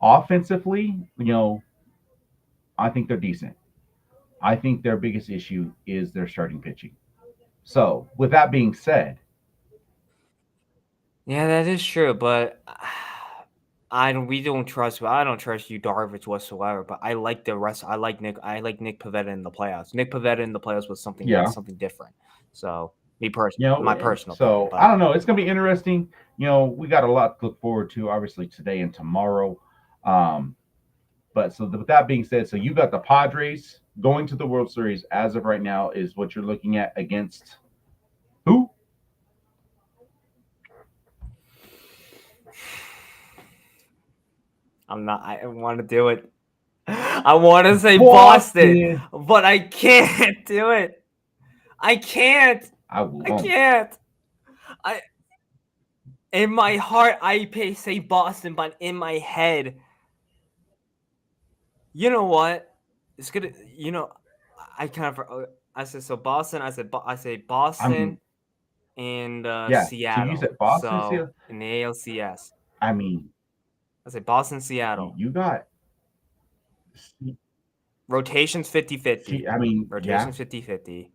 Offensively, I think they're decent. I think their biggest issue is their starting pitching. So, with that being said, Yeah, that is true, but we don't trust. I don't trust you, Darvish whatsoever. But I like the rest. I like Nick. I like Nick Pivetta in the playoffs. Nick Pivetta in the playoffs was yeah, something different. So my personal opinion. so I But don't know. It's going to be interesting. We got a lot to look forward to, obviously, today and tomorrow. Um, but so with that being said, so you got the Padres going to the World Series as of right now is what you're looking at against who? I'm not. I want to do it. I want to say Boston, Boston. but I can't do it. I can't. I I won't. can't. I in my heart say Boston, but in my head, you know what? It's gonna. I kind of. I said so. Boston. I say I Boston mean, and yeah. So you Seattle. said Boston. See, So in the ALCS, I mean, I say Boston, Seattle. you got. Rotations 50-50. I mean, yeah. Rotations 50-50.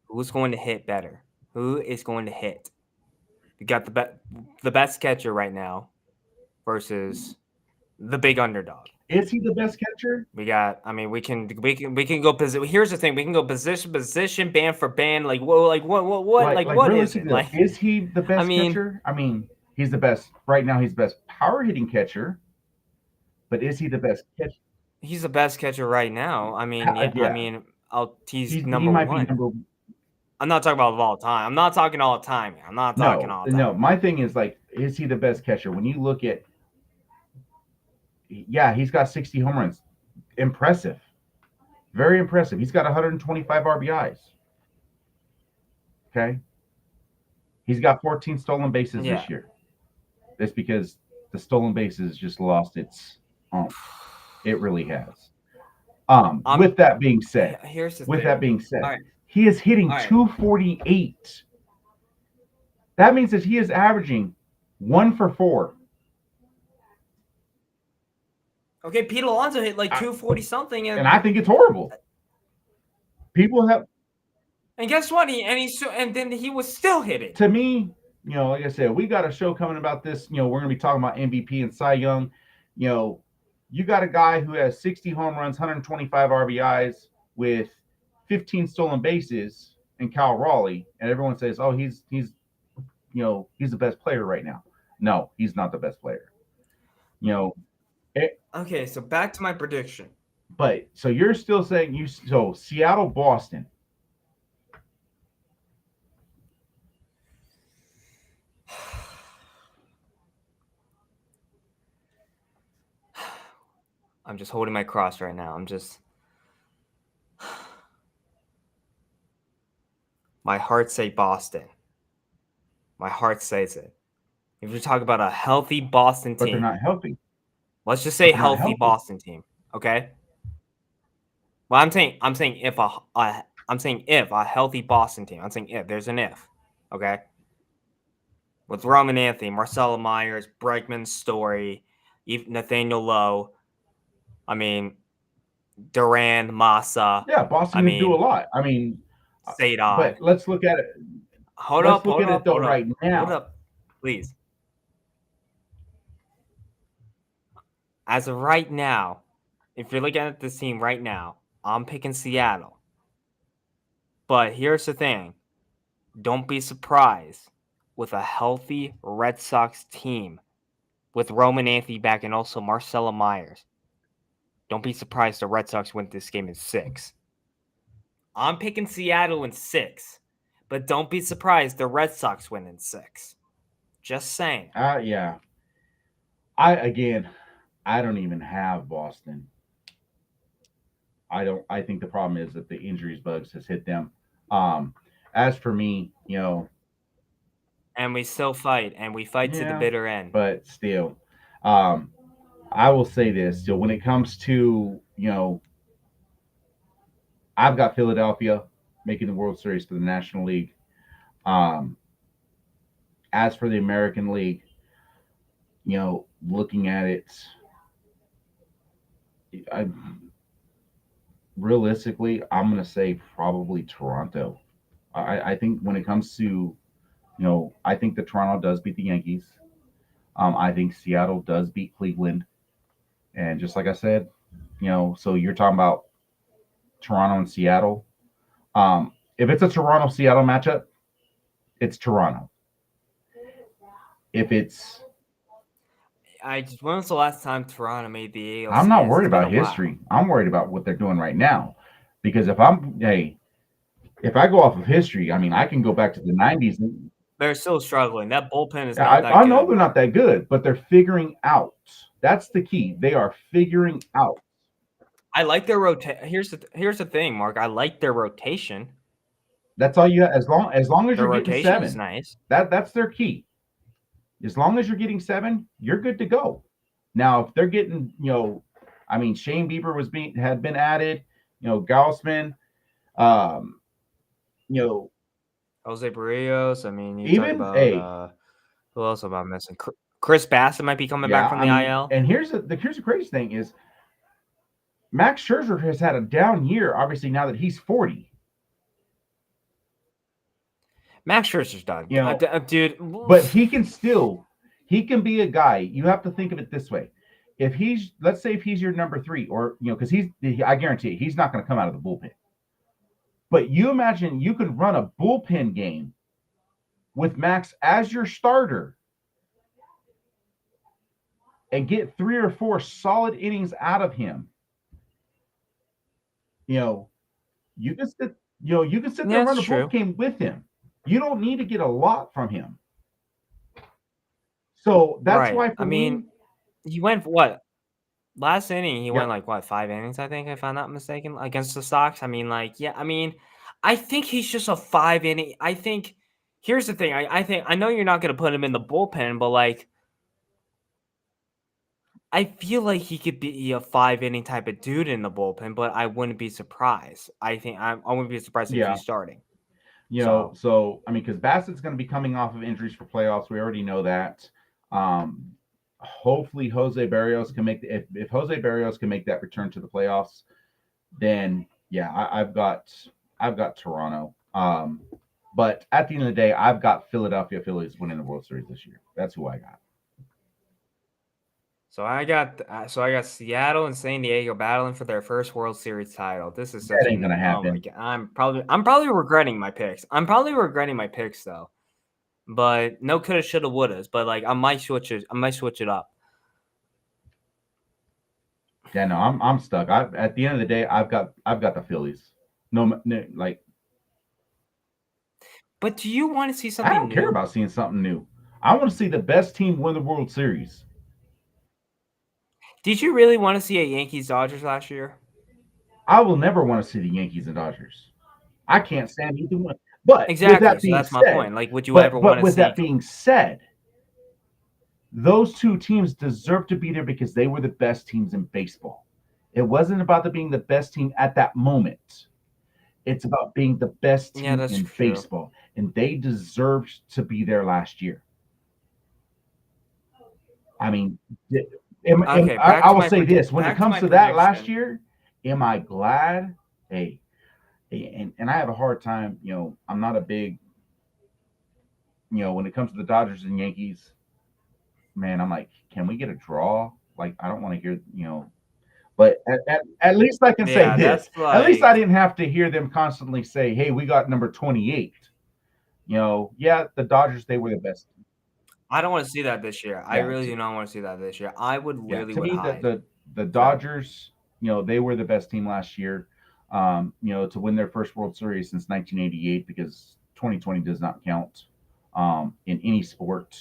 Who's going to hit better? Who is going to hit? We got the best catcher right now versus the big underdog. Is he the best catcher? We got. I mean, we can go position. Here's the thing: we can go position, band for band. Like whoa, Like what is realistically, it? though, Like is he the I best mean, catcher? I mean, he's the best right now. He's the best power hitting catcher, but is he the best catcher? he's the best catcher right now. I mean, yeah. I Yeah, mean, he's he number might be one. number. I'm not talking about of all time. I'm not talking all time. I'm not talking No, all no. time. My thing is like, is he the best catcher? When you look at, yeah, he's got 60 home runs. Impressive, very impressive. He's got 125 RBIs. Okay, he's got 14 stolen bases Yeah. this year. That's because the stolen bases just lost its oomph. It really has. I'm. With that being said, Here's the with that thing. being All said, right. he is hitting All right. 248. That means that he is averaging 1 for 4. Okay, Pete Alonso hit like I, 240 something, and I think it's horrible. People have, and guess what? And then he was still hitting. to me, like I said, we got a show coming about this. We're going to be talking about MVP and Cy Young. You know, you got a guy who has 60 home runs, 125 RBIs with 15 stolen bases, and Cal Raleigh, and everyone says, "Oh, he's the best player right now." No, he's not the best player. You know, it, Okay, so back to my prediction. but so you're still saying so Seattle, Boston. I'm just holding my cross right now. My heart say Boston. My heart says it. If you talk about a healthy Boston But they're team, not healthy. let's just But say they're not healthy healthy. Boston team. Okay. Well, I'm saying if a healthy Boston team. I'm saying if there's an if. Okay. With Roman Anthony, Marcelo Myers, Bregman, Story, Nathaniel Lowe. I mean, Duran, Massa. Yeah, I Boston can do a mean, lot. I mean, Sadon. but let's look at it. Hold Let's up, look hold at it up, though hold right up, hold now. up, please. As of right now, if you're looking at this team right now, I'm picking Seattle. But here's the thing: don't be surprised with a healthy Red Sox team with Roman Anthony back and also Marcelo Myers. Don't be surprised the Red Sox win this game in 6. I'm picking Seattle in 6, but don't be surprised the Red Sox win in 6. Just saying. Yeah. I don't even have Boston. I don't. I think the problem is that the injuries bugs has hit them. Um, as for me, And we still fight, and we fight to the yeah, bitter end. but still, um, I will say this. Still, when it comes to I've got Philadelphia. making the World Series for the National League. Um, as for the American League, looking at it, I realistically, I'm going to say probably Toronto. I think when it comes to, I think that Toronto does beat the Yankees. I think Seattle does beat Cleveland. And just like I said, so you're talking about Toronto and Seattle. If it's a Toronto Seattle matchup, it's Toronto. If it's, When was the last time Toronto made the I'm not ALCS? worried It's been about a while. history. I'm worried about what they're doing right now. Because if I go off of history, I mean, I can go back to the 90s. They're still struggling. That bullpen is Yeah, not that I know good, they're not Mark. that good, but they're figuring out. That's the key. They are figuring out. I like their rotation. Here's the thing, Mark. I like their rotation. That's all you have. As long as Their you're getting rotation is 7, nice. that's their key. As long as you're getting 7, you're good to go. Now, if they're getting, I mean, Shane Bieber had been added, Gaussman, um, you know, Jose Barrios. I mean, you talk even about a who else am I missing? Chris Bassett might be coming back yeah. from I the mean, IL. and here's the crazy thing is Max Scherzer has had a down year. Obviously, now that he's 40, Max Scherzer's done, you know, dude. but he can be a guy. You have to think of it this way. If let's say if he's your number 3, or because I guarantee you, he's not going to come out of the bullpen. But you imagine you could run a bullpen game with Max as your starter and get 3 or 4 solid innings out of him. You know, you can sit, you can sit there Yeah, and it's run a true. bullpen with him. You don't need to get a lot from him. So that's Right. why I for me, mean, he went what last inning? He went yep, like what 5 innings, I think, if I'm not mistaken, against the Sox. I mean, like, yeah. I mean, I think he's just a 5 inning. I think here's the thing. I think I know you're not gonna put him in the bullpen, but like, I feel like he could be a 5 inning type of dude in the bullpen. But I wouldn't be surprised. I wouldn't be surprised if yeah, he's starting. So so I mean, because Bassett's going to be coming off of injuries for playoffs. We already know that. Um, hopefully, Jose Barrios can make if Jose Barrios can make that return to the playoffs, then yeah, I've got Toronto. But at the end of the day, I've got Philadelphia Phillies winning the World Series this year. That's who I got. So I got Seattle and San Diego battling for their first World Series title. This is That such ain't an gonna oh my happen. god. I'm probably regretting my picks. I'm probably regretting my picks though. But no coulda, shoulda, wouldas. But like I might switch it. I might switch it up. Yeah, no, I'm stuck. At the end of the day, I've got the Phillies. No, like But do you want to see I something don't care new? about seeing something new. I want to see the best team win the World Series. Did you really want to see a Yankees Dodgers last year? I will never want to see the Yankees and Dodgers. I can't stand either one. But with Exactly. that So being that's my said, point. Like, would you ever but want but to with see? that being said, those two teams deserve to be there because they were the best teams in baseball. It wasn't about them being the best team at that moment. It's about being the best Yeah, team that's in true. baseball, and they deserved to be there last year. I mean, Okay, I will say this: when it back to comes my to that last prediction. year, am I glad? Hey, and I have a hard time. I'm not a big. When it comes to the Dodgers and Yankees, man, I'm like, can we get a draw? Like, I don't want to hear. But at least I can say Yeah, this. that's At least I like didn't have to hear them constantly say, "Hey, we got number 28." Yeah, the Dodgers, they were the best. I don't want to see that this year. I Yeah, really do not want to see that this year. I would yeah. really To would me, the hide. the the So Dodgers, they were the best team last year. To win their first World Series since 1988 because 2020 does not count in any sport.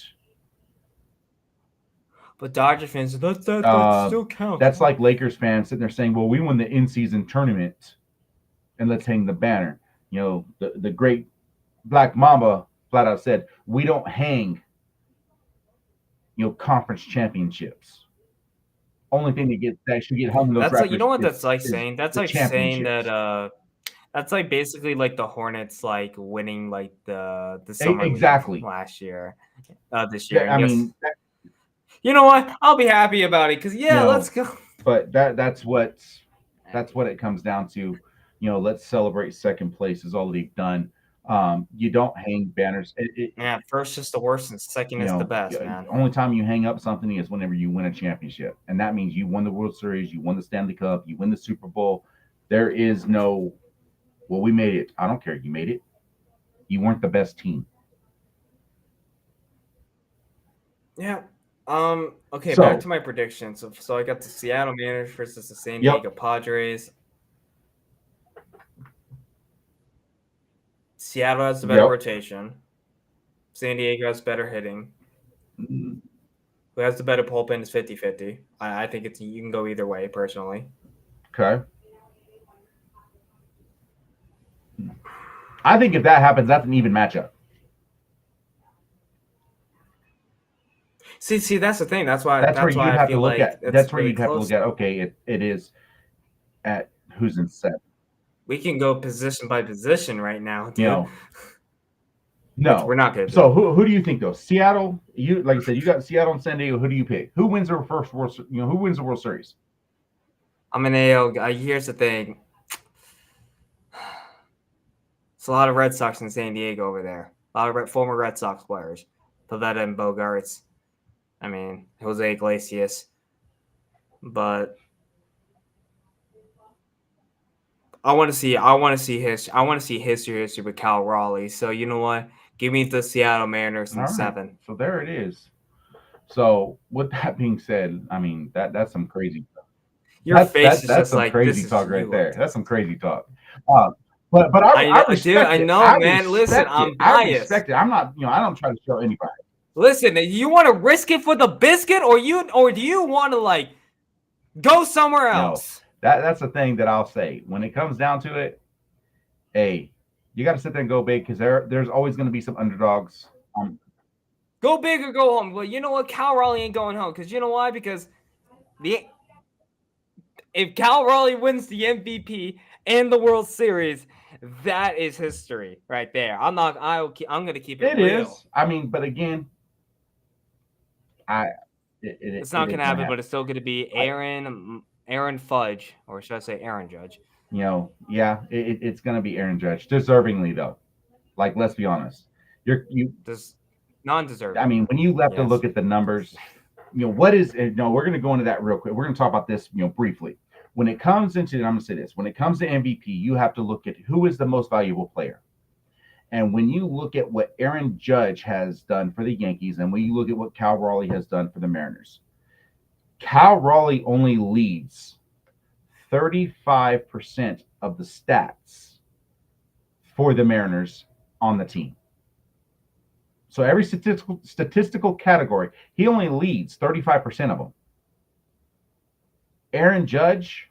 but Dodger fans, that Uh, still counts. that's like Lakers fans sitting there saying, "Well, we won the in-season tournament, and let's hang the banner." The great Black Mamba flat out said, "We don't hang, conference championships. Only thing that should get hung in those That's like you rafters know what is that's like is saying. That's the like saying that championships." That's like basically like the Hornets like winning like the summer league Exactly. last year, this year, Yeah, and I yes, mean, you know what? I'll be happy about it because you yeah, let's know, go. but that's what I mean, it comes down to. Let's celebrate second place is all they've done. You don't hang banners. yeah, first is the worst and second is the best, man. Only time you hang up something is whenever you win a championship, and that means you won the World Series, you won the Stanley Cup, you win the Super Bowl. There is no, well, we made it. I don't care. You made it. You weren't the best team. Yeah. Okay, back So, to my predictions. So I got the Seattle Mariners versus the San yep. Diego Padres. Seattle has the better Yep. rotation. San Diego has better hitting. Mm, Who has the better bullpen is 50-50. I think it's you can go either way personally. okay. I think if that happens, that's an even matchup. See, that's the thing. That's That's where why you'd I have to feel look like at. it's That's where really you'd have to look close. at. Okay, it is at who's in set. We can go position by position right now, You dude. know, Which we're no. not gonna do. So who do you think though? Seattle. You like I said, you got Seattle and San Diego. Who do you pick? Who wins the first World? Who wins the World Series? I'm an AL guy. Here's the thing. It's a lot of Red Sox in San Diego over there. A lot of former Red Sox players. Pavetta and Bogarts. I mean, Jose Iglesias. But I want to see history with Cal Raleigh. So you know what? Give me the Seattle Mariners All in right. 7. So there it is. So with that being said, I mean that's some crazy. Your face is That's just some like this crazy is talk right you like there. That's this. some crazy talk. But I I know, dude. respect I it. know, I man. Listen, respect it. I'm I biased. respect it. I'm not. I don't try to show anybody. Listen, you want to risk it for the biscuit, or do you want to like go somewhere No, else? that's the thing that I'll say. When it comes down to it, hey, you got to sit there and go big because there's always going to be some underdogs. Go big or go home. But you know what? Cal Raleigh ain't going home because you know why? Because if Cal Raleigh wins the MVP and the World Series, that is history right there. I'm gonna keep it It real. is. I mean, but again, I It's it not ain't gonna gonna happen, happen. but it's still gonna be I, Aaron Fudge, or should I say Aaron Judge? Yeah, it's gonna be Aaron Judge, deservingly though. Like, let's be honest. You. Just I non-deserving. mean, when you have to Yes. look at the numbers, what is? No, we're gonna go into that real quick. We're gonna talk about this, briefly. When it comes into, I'm gonna say this. When it comes to MVP, you have to look at who is the most valuable player. And when you look at what Aaron Judge has done for the Yankees, and when you look at what Cal Raleigh has done for the Mariners, Cal Raleigh only leads 35% of the stats for the Mariners on the team. So every statistical category, he only leads 35% of them. Aaron Judge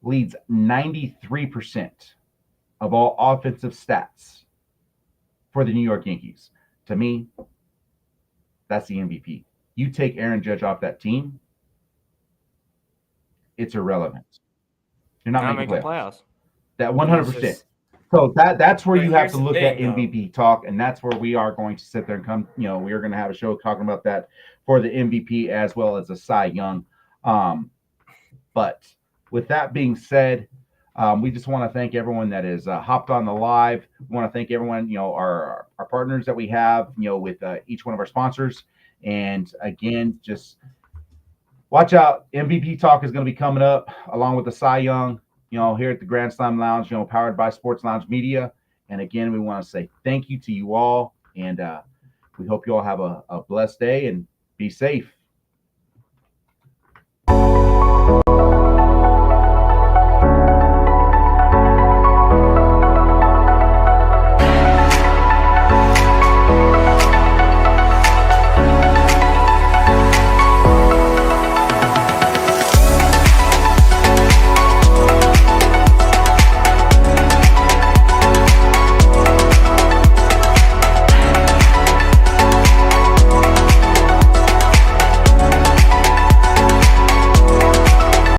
leads 93% of all offensive stats for the New York Yankees. To me, that's the MVP. You take Aaron Judge off that team, it's irrelevant. You're not Not making making playoffs. playoffs. That It's 100%. just. So that's where But you have here's to the look at thing, though. MVP talk, and that's where we are going to sit there and come. We are going to have a show talking about that for the MVP as well as the Cy Young. But with that being said, we just want to thank everyone that has hopped on the live. We want to thank everyone, our partners that we have, with each one of our sponsors. And again, just watch out. MVP talk is going to be coming up along with the Cy Young, here at the Grand Slam Lounge, powered by Sports Lounge Media. And again, we want to say thank you to you all. And we hope you all have a blessed day and be safe.